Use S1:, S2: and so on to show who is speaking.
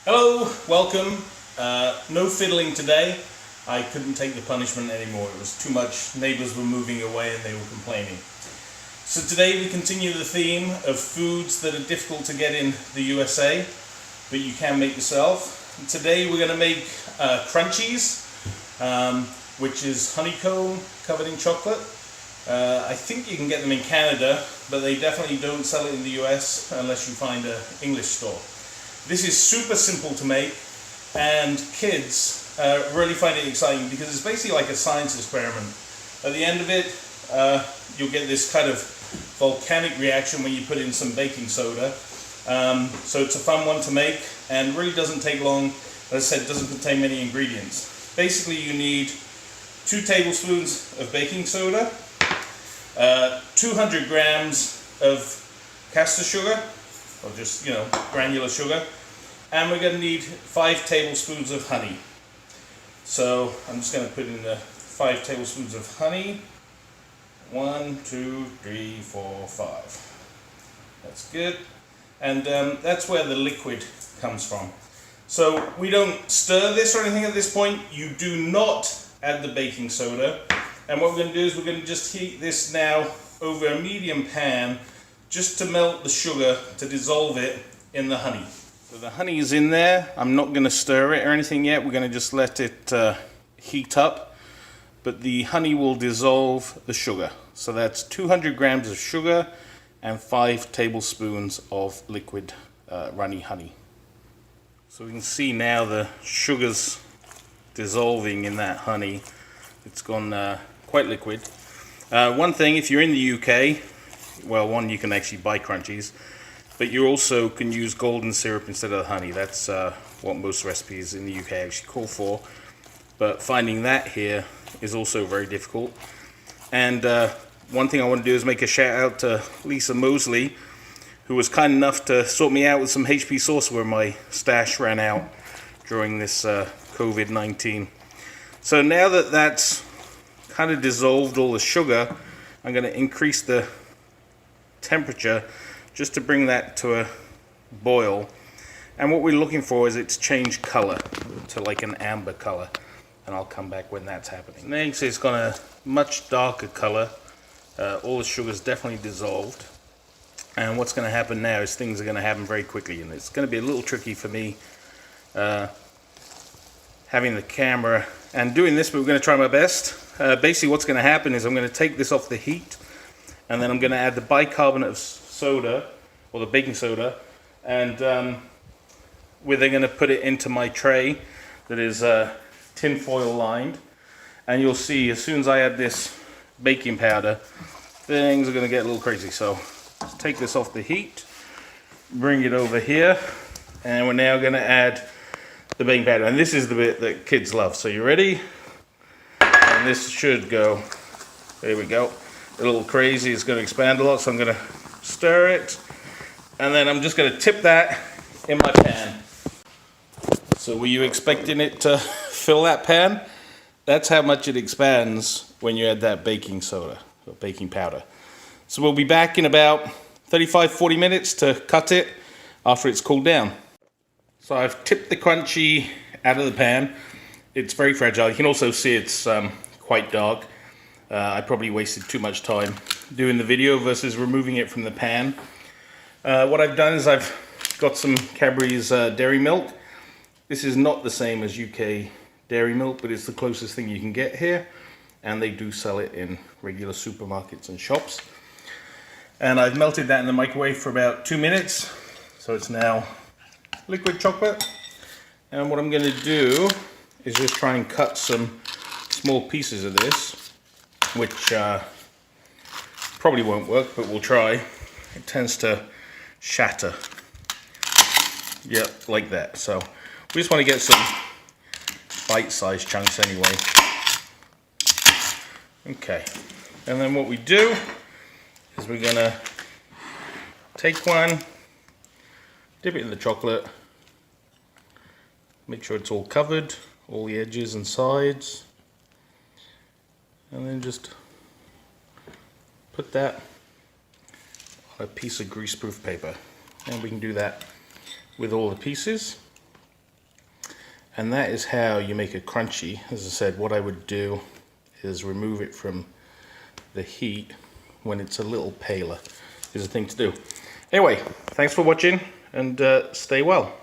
S1: Hello, welcome. No fiddling today. I couldn't take the punishment anymore. It was too much. Neighbors were moving away and they were complaining. So today we continue the theme of foods that are difficult to get in the USA, but you can make yourself. And today we're going to make Crunchies, which is honeycomb covered in chocolate. I think you can get them in Canada, but they definitely don't sell it in the US unless you find an English store. This is super simple to make, and kids really find it exciting because it's basically like a science experiment. At the end of it, you'll get this kind of volcanic reaction when you put in some baking soda. So it's a fun one to make and really doesn't take long. As I said, it doesn't contain many ingredients. Basically, you need 2 tablespoons of baking soda, 200 grams of caster sugar, or just, granular sugar, and we're going to need 5 tablespoons of honey. So I'm just going to put in the 5 tablespoons of honey. 1, 2, 3, 4, 5. That's good. And that's where the liquid comes from. So we don't stir this or anything at this point. You do not add the baking soda. And what we're going to do is we're going to just heat this now over a medium pan just to melt the sugar, to dissolve it in the honey. So the honey is in there. I'm not going to stir it or anything yet. We're going to just let it heat up. But the honey will dissolve the sugar. So that's 200 grams of sugar and 5 tablespoons of liquid runny honey. So we can see now the sugar's dissolving in that honey. It's gone quite liquid. One thing, if you're in the UK, well, one, you can actually buy Crunchies, but you also can use golden syrup instead of honey. That's what most recipes in the UK actually call for. But finding that here is also very difficult. And one thing I want to do is make a shout out to Lisa Mosley, who was kind enough to sort me out with some HP sauce where my stash ran out during this COVID-19. So now that that's kind of dissolved all the sugar, I'm going to increase the temperature just to bring that to a boil. And what we're looking for is it's changed color to like an amber color, and I'll come back when that's happening. Next, it's got a much darker color. All the sugar's definitely dissolved, and what's going to happen now is things are going to happen very quickly, and it's going to be a little tricky for me having the camera and doing this, but we're going to try my best. Basically what's going to happen is I'm going to take this off the heat, and then I'm going to add the bicarbonate of soda, or the baking soda, and we're then going to put it into my tray that is tin foil lined. And you'll see as soon as I add this baking powder, things are going to get a little crazy. So let's take this off the heat, bring it over here, and we're now going to add the baking powder. And this is the bit that kids love. So you ready? And this should go, there we go, a little crazy. It's going to expand a lot, so I'm going to stir it, and then I'm just going to tip that in my pan. So were you expecting it to fill that pan? That's how much it expands when you add that baking soda, or baking powder. So we'll be back in about 35-40 minutes to cut it after it's cooled down. So I've tipped the Crunchie out of the pan. It's very fragile. You can also see it's quite dark. I probably wasted too much time doing the video versus removing it from the pan. What I've done is I've got some Cadbury's dairy milk. This is not the same as UK dairy milk, but it's the closest thing you can get here. And they do sell it in regular supermarkets and shops. And I've melted that in the microwave for about 2 minutes. So it's now liquid chocolate. And what I'm going to do is just try and cut some small pieces of this, which probably won't work, but we'll try. It tends to shatter. Yep, like that. So we just want to get some bite-sized chunks anyway. Okay, and then what we do is we're going to take one, dip it in the chocolate, make sure it's all covered, all the edges and sides, and then just put that on a piece of greaseproof paper. And we can do that with all the pieces. And that is how you make a Crunchie. As I said, what I would do is remove it from the heat when it's a little paler. Is the thing to do. Anyway, thanks for watching and stay well.